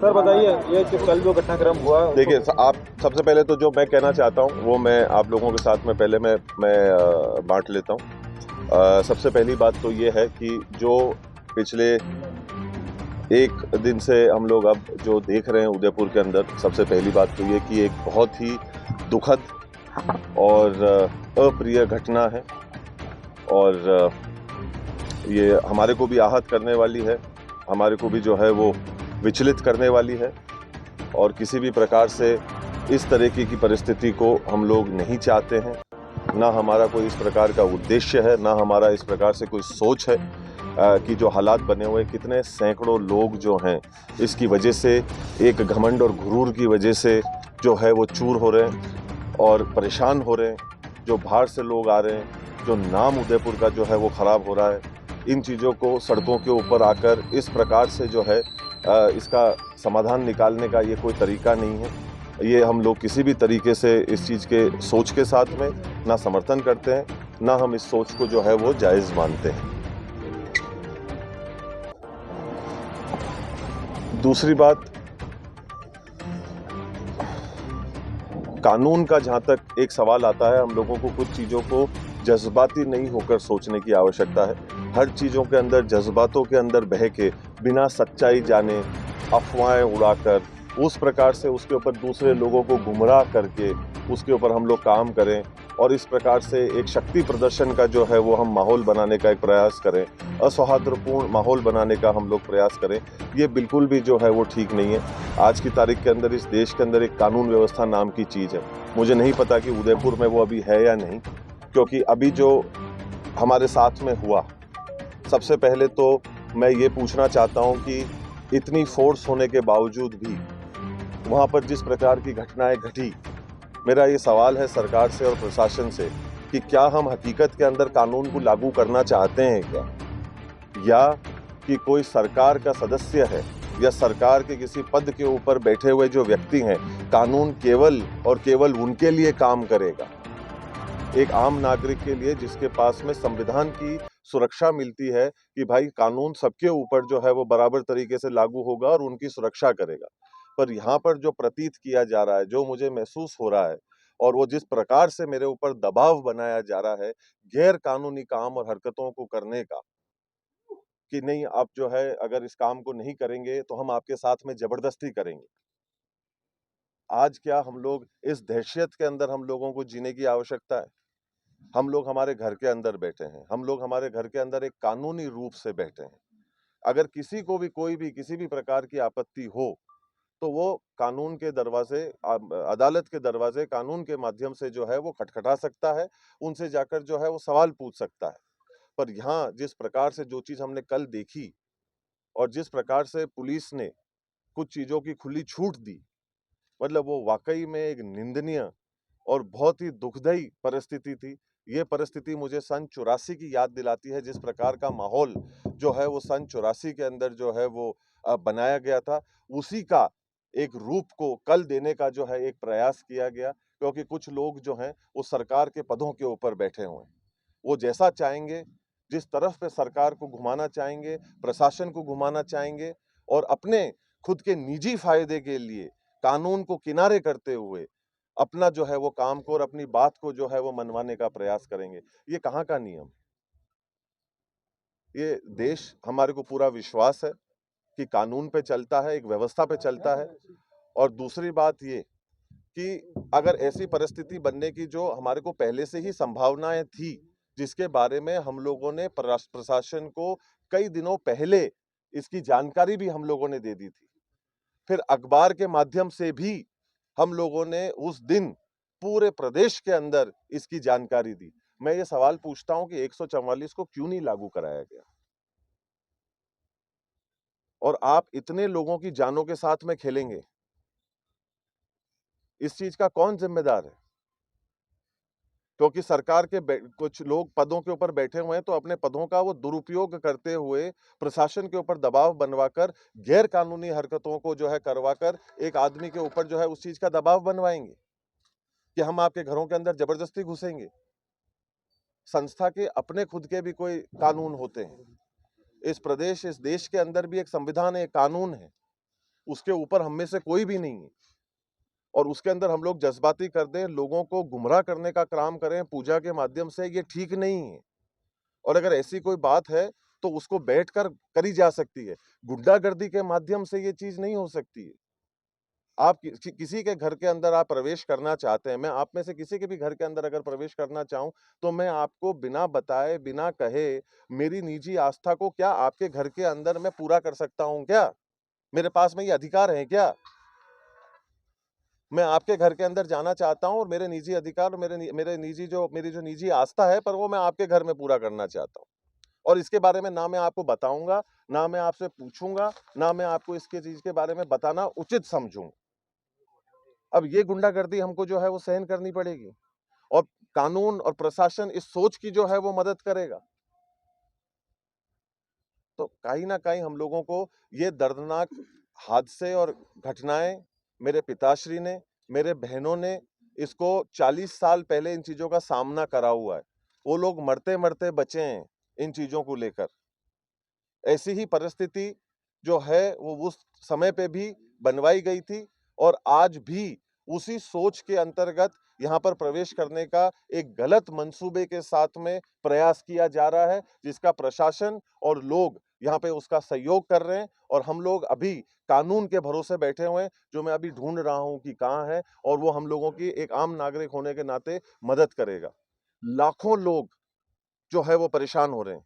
Sir बताइए, ये जो कल जो घटनाक्रम हुआ देखिए उसको। आप सबसे पहले तो जो मैं कहना चाहता हूँ वो मैं आप लोगों के साथ में पहले मैं बांट लेता हूँ। सबसे पहली बात तो ये है कि जो पिछले एक दिन से हम लोग अब जो देख रहे हैं उदयपुर के अंदर, सबसे पहली बात तो ये कि एक बहुत ही दुखद और अप्रिय घटना है और ये हमारे को भी आहत करने वाली है, हमारे को भी जो है वो विचलित करने वाली है और किसी भी प्रकार से इस तरीके की परिस्थिति को हम लोग नहीं चाहते हैं। ना हमारा कोई इस प्रकार का उद्देश्य है, ना हमारा इस प्रकार से कोई सोच है कि जो हालात बने हुए कितने सैकड़ों लोग जो हैं इसकी वजह से, एक घमंड और गुरूर की वजह से जो है वो चूर हो रहे हैं और परेशान हो रहे हैं। जो बाहर से लोग आ रहे हैं, जो नाम उदयपुर का जो है वो खराब हो रहा है। इन चीज़ों को सड़कों के ऊपर आकर इस प्रकार से जो है इसका समाधान निकालने का ये कोई तरीका नहीं है। ये हम लोग किसी भी तरीके से इस चीज़ के सोच के साथ में ना समर्थन करते हैं, ना हम इस सोच को जो है वो जायज़ मानते हैं। दूसरी बात, कानून का जहाँ तक एक सवाल आता है, हम लोगों को कुछ चीज़ों को जज़्बाती नहीं होकर सोचने की आवश्यकता है। हर चीज़ों के अंदर जज़्बातों के अंदर बह के, बिना सच्चाई जाने, अफ़वाहें उड़ाकर, उस प्रकार से उसके ऊपर दूसरे लोगों को गुमराह करके, उसके ऊपर हम लोग काम करें और इस प्रकार से एक शक्ति प्रदर्शन का जो है वो हम माहौल बनाने का एक प्रयास करें, असौहार्दपूर्ण माहौल बनाने का हम लोग प्रयास करें, ये बिल्कुल भी जो है वो ठीक नहीं है। आज की तारीख के अंदर इस देश के अंदर एक कानून व्यवस्था नाम की चीज़ है। मुझे नहीं पता कि उदयपुर में वो अभी है या नहीं, क्योंकि अभी जो हमारे साथ में हुआ, सबसे पहले तो मैं ये पूछना चाहता हूँ कि इतनी फोर्स होने के बावजूद भी वहाँ पर जिस प्रकार की घटनाएं घटी, मेरा ये सवाल है सरकार से और प्रशासन से कि क्या हम हकीकत के अंदर कानून को लागू करना चाहते हैं क्या? या कि कोई सरकार का सदस्य है या सरकार के किसी पद के ऊपर बैठे हुए जो व्यक्ति हैं, कानून केवल और केवल उनके लिए काम करेगा। एक आम नागरिक के लिए जिसके पास में संविधान की सुरक्षा मिलती है कि भाई कानून सबके ऊपर जो है वो बराबर तरीके से लागू होगा और उनकी सुरक्षा करेगा। पर यहाँ पर जो प्रतीत किया जा रहा है, जो मुझे महसूस हो रहा है और वो जिस प्रकार से मेरे ऊपर दबाव बनाया जा रहा है, गैर कानूनी काम और हरकतों को करने का, कि नहीं आप जो है अगर इस काम को नहीं करेंगे तो हम आपके साथ में जबरदस्ती करेंगे। आज क्या हम लोग इस दहशत के अंदर हम लोगों को जीने की आवश्यकता है? हम लोग हमारे घर के अंदर बैठे हैं, हम लोग हमारे घर के अंदर एक कानूनी रूप से बैठे हैं। अगर किसी को भी कोई भी किसी भी प्रकार की आपत्ति हो, तो वो कानून के दरवाजे, अदालत के दरवाजे कानून के माध्यम से जो है वो खटखटा सकता है, उनसे जाकर जो है वो सवाल पूछ सकता है। पर यहाँ जिस प्रकार से जो चीज़ हमने कल देखी और जिस प्रकार से पुलिस ने कुछ चीज़ों की खुली छूट दी, मतलब वो वाक़ई में एक निंदनीय और बहुत ही दुखदाई परिस्थिति थी। ये परिस्थिति मुझे सन 84 की याद दिलाती है, जिस प्रकार का माहौल जो है वो सन 84 के अंदर जो है वो बनाया गया था, उसी का एक रूप को कल देने का जो है एक प्रयास किया गया, क्योंकि कुछ लोग जो हैं वो सरकार के पदों के ऊपर बैठे हुए हैं। वो जैसा चाहेंगे, जिस तरफ पे सरकार को घुमाना चाहेंगे, प्रशासन को घुमाना चाहेंगे और अपने खुद के निजी फ़ायदे के लिए कानून को किनारे करते हुए अपना जो है वो काम को और अपनी बात को जो है वो मनवाने का प्रयास करेंगे। ये कहाँ का नियम? ये देश, हमारे को पूरा विश्वास है कि कानून पे चलता है, एक व्यवस्था पे चलता है। और दूसरी बात ये कि अगर ऐसी परिस्थिति बनने की जो हमारे को पहले से ही संभावनाएँ थी, जिसके बारे में हम लोगों ने प्रशासन को कई दिनों पहले इसकी जानकारी भी हम लोगों ने दे दी थी। फिर अखबार के माध्यम से भी हम लोगों ने उस दिन पूरे प्रदेश के अंदर इसकी जानकारी दी। मैं ये सवाल पूछता हूँ कि 144 को क्यों नहीं लागू कराया गया? और आप इतने लोगों की जानों के साथ में खेलेंगे, इस चीज़ का कौन ज़िम्मेदार है? क्योंकि सरकार के कुछ लोग पदों के ऊपर बैठे हुए हैं, तो अपने पदों का वो दुरुपयोग करते हुए प्रशासन के ऊपर दबाव बनवाकर, गैर कानूनी हरकतों को जो है करवाकर एक आदमी के ऊपर जो है उस चीज़ का दबाव बनवाएँगे कि हम आपके घरों के अंदर ज़बरदस्ती घुसेंगे। संस्था के अपने खुद के भी कोई कानून होते हैं। इस प्रदेश, इस देश के अंदर भी एक संविधान है, एक कानून है। उसके ऊपर हम में से कोई भी नहीं है, और उसके अंदर हम लोग जज्बाती कर दें, लोगों को गुमराह करने का काम करें पूजा के माध्यम से, ये ठीक नहीं है। और अगर ऐसी कोई बात है तो उसको बैठकर करी जा सकती है, गुंडागर्दी के माध्यम से ये चीज नहीं हो सकती है। आप किसी के घर के अंदर आप प्रवेश करना चाहते हैं, मैं आप में से किसी के भी घर के अंदर अगर प्रवेश करना चाहूं तो मैं आपको बिना बताए, बिना कहे, मेरी निजी आस्था को क्या आपके घर के अंदर मैं पूरा कर सकता हूं क्या? मेरे पास में ये अधिकार है क्या? मैं आपके घर के अंदर जाना चाहता हूं और मेरे निजी अधिकार, मेरी जो निजी आस्था है, पर वो मैं आपके घर में पूरा करना चाहता हूं, और इसके बारे में ना मैं आपको बताऊंगा, ना मैं आपसे पूछूंगा, ना मैं आपको इसके चीज के बारे में बताना उचित समझूंगा। अब ये गुंडागर्दी हमको जो है वो सहन करनी पड़ेगी, और कानून और प्रशासन इस सोच की जो है वो मदद करेगा। तो कहीं ना कहीं हम लोगों को ये दर्दनाक हादसे और घटनाएं, मेरे पिताश्री ने, मेरे बहनों ने इसको 40 साल पहले इन चीजों का सामना करा हुआ है। वो लोग मरते मरते बचे हैं इन चीजों को लेकर। ऐसी ही परिस्थिति जो है वो उस समय पे भी बनवाई गई थी, और आज भी उसी सोच के अंतर्गत यहाँ पर प्रवेश करने का एक गलत मंसूबे के साथ में प्रयास किया जा रहा है, जिसका प्रशासन और लोग यहाँ पे उसका सहयोग कर रहे हैं, और हम लोग अभी कानून के भरोसे बैठे हुए हैं, जो मैं अभी ढूंढ रहा हूं कि कहाँ है, और वो हम लोगों की एक आम नागरिक होने के नाते मदद करेगा। लाखों लोग जो है वो परेशान हो रहे हैं।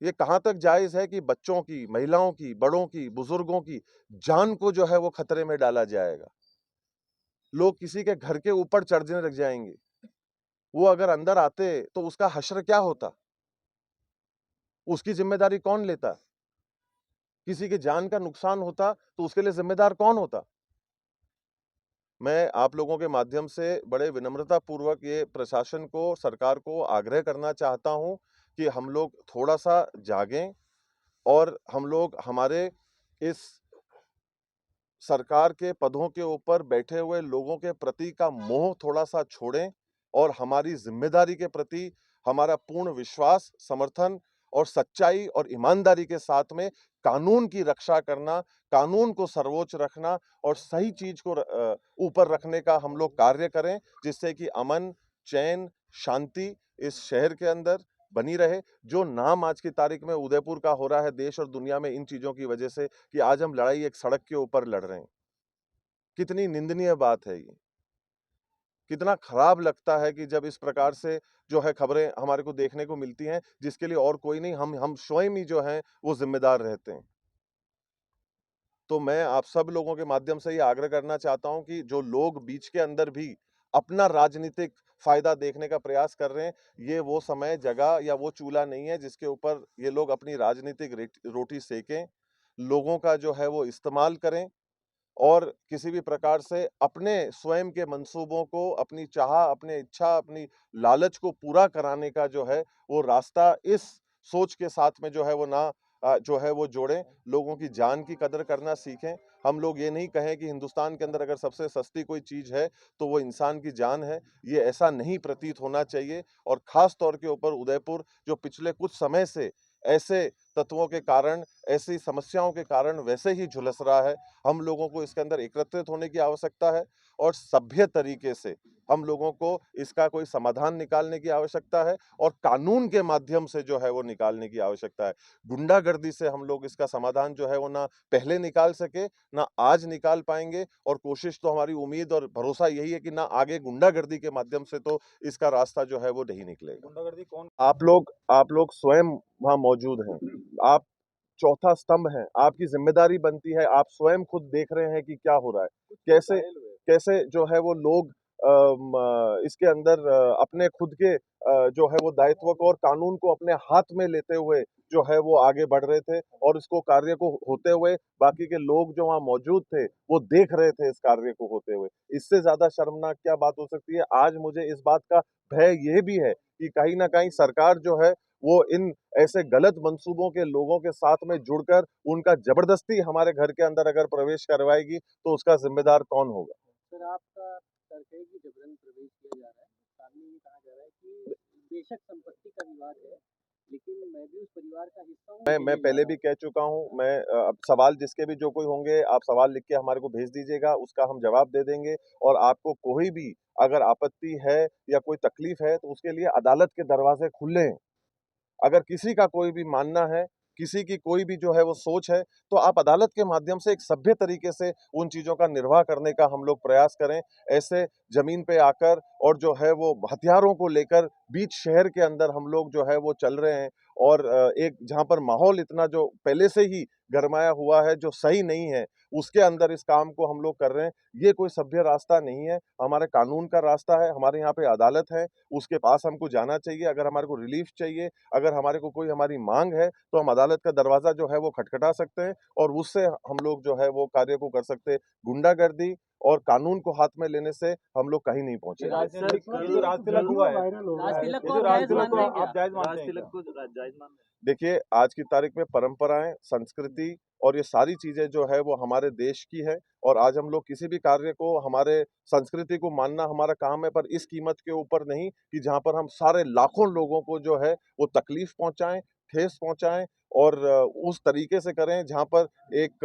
ये कहां तक जायज है कि बच्चों की, महिलाओं की, बड़ों की, बुजुर्गों की जान को जो है वो खतरे में डाला जाएगा? लोग किसी के घर के ऊपर चढ़ने लग जाएंगे। वो अगर अंदर आते तो उसका हश्र क्या होता? उसकी जिम्मेदारी कौन लेता? किसी की जान का नुकसान होता तो उसके लिए जिम्मेदार कौन होता? मैं आप लोगों के माध्यम से बड़े विनम्रता पूर्वक ये प्रशासन को, सरकार को आग्रह करना चाहता हूं कि हम लोग थोड़ा सा जागें, और हम लोग हमारे इस सरकार के पदों के ऊपर बैठे हुए लोगों के प्रति का मोह थोड़ा सा छोड़ें, और हमारी जिम्मेदारी के प्रति हमारा पूर्ण विश्वास, समर्थन और सच्चाई और ईमानदारी के साथ में कानून की रक्षा करना, कानून को सर्वोच्च रखना और सही चीज को ऊपर रखने का हम लोग कार्य करें, जिससे कि अमन, चैन, शांति इस शहर के अंदर बनी रहे। जो नाम आज की तारीख में उदयपुर का हो रहा है देश और दुनिया में इन चीजों की वजह से, कि आज हम लड़ाई एक सड़क के ऊपर लड़ रहे हैं, कितनी निंदनीय बात है ये। कितना खराब लगता है कि जब इस प्रकार से जो है खबरें हमारे को देखने को मिलती हैं, जिसके लिए और कोई नहीं, हम स्वयं ही जो हैं वो जिम्मेदार रहते हैं। तो मैं आप सब लोगों के माध्यम से ये आग्रह करना चाहता हूं कि जो लोग बीच के अंदर भी अपना राजनीतिक फायदा देखने का प्रयास कर रहे हैं, ये वो समय, जगह या वो चूल्हा नहीं है जिसके ऊपर ये लोग अपनी राजनीतिक रोटी सेकें। लोगों का जो है वो इस्तेमाल करें, और किसी भी प्रकार से अपने स्वयं के मंसूबों को, अपनी चाह, अपनी इच्छा, अपनी लालच को पूरा कराने का जो है वो रास्ता इस सोच के साथ में जो है वो ना जो है वो जोड़ें। लोगों की जान की कदर करना सीखें। हम लोग ये नहीं कहें कि हिंदुस्तान के अंदर अगर सबसे सस्ती कोई चीज है तो वो इंसान की जान है, ये ऐसा नहीं प्रतीत होना चाहिए। और खास तौर के ऊपर उदयपुर, जो पिछले कुछ समय से ऐसे तत्वों के कारण, ऐसी समस्याओं के कारण वैसे ही झुलस रहा है, हम लोगों को इसके अंदर एकत्रित होने की आवश्यकता है, और सभ्य तरीके से हम लोगों को इसका कोई समाधान निकालने की आवश्यकता है, और कानून के माध्यम से जो है वो निकालने की आवश्यकता है। गुंडागर्दी से हम लोग इसका समाधान जो है वो ना पहले निकाल सके, ना आज निकाल पाएंगे, और कोशिश तो हमारी, उम्मीद और भरोसा यही है कि ना आगे गुंडागर्दी के माध्यम से तो इसका रास्ता जो है वो नहीं निकलेगा। गुंडागर्दी कौन? आप लोग स्वयं वहां मौजूद हैं, आप चौथा स्तंभ है, आपकी जिम्मेदारी बनती है, आप स्वयं खुद देख रहे हैं कि क्या हो रहा है, कैसे कैसे जो है वो लोग इसके अंदर अपने खुद के जो है वो दायित्व को और कानून को अपने हाथ में लेते हुए जो है वो आगे बढ़ रहे थे, और इसको कार्य को होते हुए बाकी के लोग जो वहां मौजूद थे वो देख रहे थे इस कार्य को होते हुए। इससे ज्यादा शर्मनाक क्या बात हो सकती है? आज मुझे इस बात का भय यह भी है कि कहीं ना कहीं सरकार जो है वो इन ऐसे गलत मंसूबों के लोगों के साथ में जुड़कर उनका जबरदस्ती हमारे घर के अंदर अगर प्रवेश करवाएगी तो उसका जिम्मेदार कौन होगा? सर, आपका तर्क है कि जबरन प्रवेश किया जा रहा है। सामने ये कहा जा रहा है कि बेशक संपत्ति का विवाद है, लेकिन मैं भी उस परिवार का हिस्सा हूँ। मैं मुझे पहले जाना भी कह चुका हूँ, अब सवाल जिसके भी जो कोई होंगे, आप सवाल लिख के हमारे को भेज दीजिएगा, उसका हम जवाब दे देंगे। और आपको कोई भी अगर आपत्ति है या कोई तकलीफ है, तो उसके लिए अदालत के दरवाजे खुले हैं। अगर किसी का कोई भी मानना है, किसी की कोई भी जो है वो सोच है, तो आप अदालत के माध्यम से एक सभ्य तरीके से उन चीज़ों का निर्वाह करने का हम लोग प्रयास करें। ऐसे ज़मीन पे आकर और जो है वो हथियारों को लेकर बीच शहर के अंदर हम लोग जो है वो चल रहे हैं, और एक जहाँ पर माहौल इतना जो पहले से ही गरमाया हुआ है, जो सही नहीं है, उसके अंदर इस काम को हम लोग कर रहे हैं। ये कोई सभ्य रास्ता नहीं है, हमारे कानून का रास्ता है, हमारे यहाँ पे अदालत है, उसके पास हमको जाना चाहिए। अगर हमारे को रिलीफ चाहिए, अगर हमारे को कोई हमारी माँग है, तो हम अदालत का दरवाज़ा जो है वो खटखटा सकते हैं, और उससे हम लोग जो है वो कार्य को कर सकते हैं। गुंडागर्दी और कानून को हाथ में लेने से हम लोग कहीं नहीं पहुँचेंगे। ये जो राजतिलक हुआ है, राजतिलक ये को जो आप जायज राजतिलक को मान रहे हैं आप क्या? जायज मानते हैं क्या? जायज मान रहे देखिए, आज की तारीख में परंपराएं, संस्कृति और ये सारी चीजें जो है वो हमारे देश की है, और आज हम लोग किसी भी कार्य को, हमारे संस्कृति को मानना हमारा काम है, पर इस कीमत के ऊपर नहीं कि जहां पर हम सारे लाखों लोगों को जो है वो तकलीफ पहुंचाएं, ठेस पहुंचाएं, और उस तरीके से करें जहां पर एक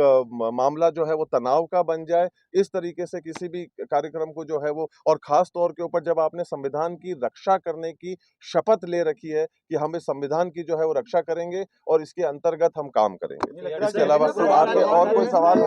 मामला जो है वो तनाव का बन जाए। इस तरीके से किसी भी कार्यक्रम को जो है वो, और खास तौर के ऊपर जब आपने संविधान की रक्षा करने की शपथ ले रखी है कि हम इस संविधान की जो है वो रक्षा करेंगे और इसके अंतर्गत हम काम करेंगे। इसके अलावा आपके और कोई सवाल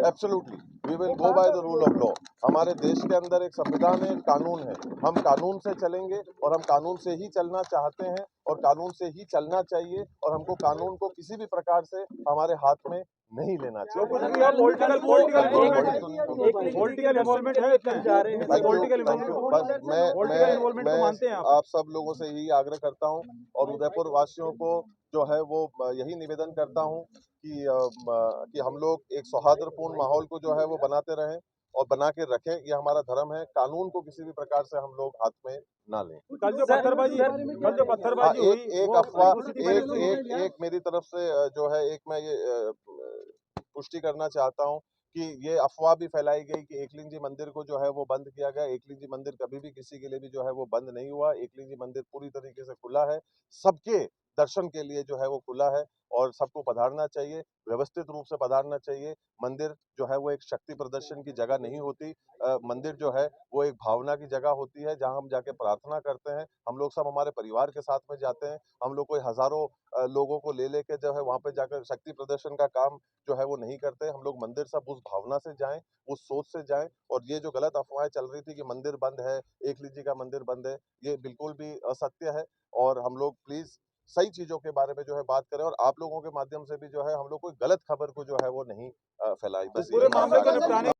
absolutely, we will go by the rule of law. हमारे देश के अंदर एक संविधान है, एक कानून है, हम कानून से चलेंगे, और हम कानून से ही चलना चाहते हैं, और कानून से ही चलना चाहिए, और हमको कानून को किसी भी प्रकार से हमारे हाथ में नहीं लेना चाहिए। पॉलिटिकल इन्वॉल्वमेंट है इसमें? पॉलिटिकल बस इन्वॉल्वमेंट को मानते हैं मैं आप? आप सब लोगों से यही आग्रह करता हूं, और उदयपुर वासियों को जो है वो यही निवेदन करता हूं कि हम लोग एक सौहार्दपूर्ण माहौल को जो है वो बनाते रहें और बना के रखें। ये हमारा धर्म है। कानून को किसी भी प्रकार से हम लोग हाथ में ना लें। कल जो पत्थरबाजी हुई, एक वो अफवाह, उसी की वजह से हुई। एक मेरी तरफ से जो है, एक मैं ये पुष्टि करना चाहता हूं कि ये अफवाह भी फैलाई गई कि एकलिंग जी मंदिर को जो है वो बंद किया गया। एकलिंग जी मंदिर कभी भी किसी के लिए भी जो है वो बंद नहीं हुआ। एकलिंग जी मंदिर पूरी तरीके से खुला है, सबके दर्शन के लिए जो है वो खुला है, और सबको पधारना चाहिए, व्यवस्थित रूप से पधारना चाहिए। मंदिर जो है वो एक शक्ति प्रदर्शन की जगह नहीं होती। मंदिर जो है वो एक भावना की जगह होती है, जहां हम जाके प्रार्थना करते हैं। हम लोग सब हमारे परिवार के साथ में जाते हैं। हम लोग कोई हजारों लोगों को ले लेके जो है वहां पे जाकर शक्ति प्रदर्शन का काम जो है वो नहीं करते। हम लोग मंदिर सब उस भावना से जाएं, उस सोच से जाएं। और ये जो गलत अफवाहें चल रही थी कि मंदिर बंद है, एकलिंग जी का मंदिर बंद है, ये बिल्कुल भी असत्य है। और हम लोग प्लीज सही चीजों के बारे में जो है बात करें, और आप लोगों के माध्यम से भी जो है हम लोग कोई गलत खबर को जो है वो नहीं फैलाई। बस पूरे मामले को निपटाने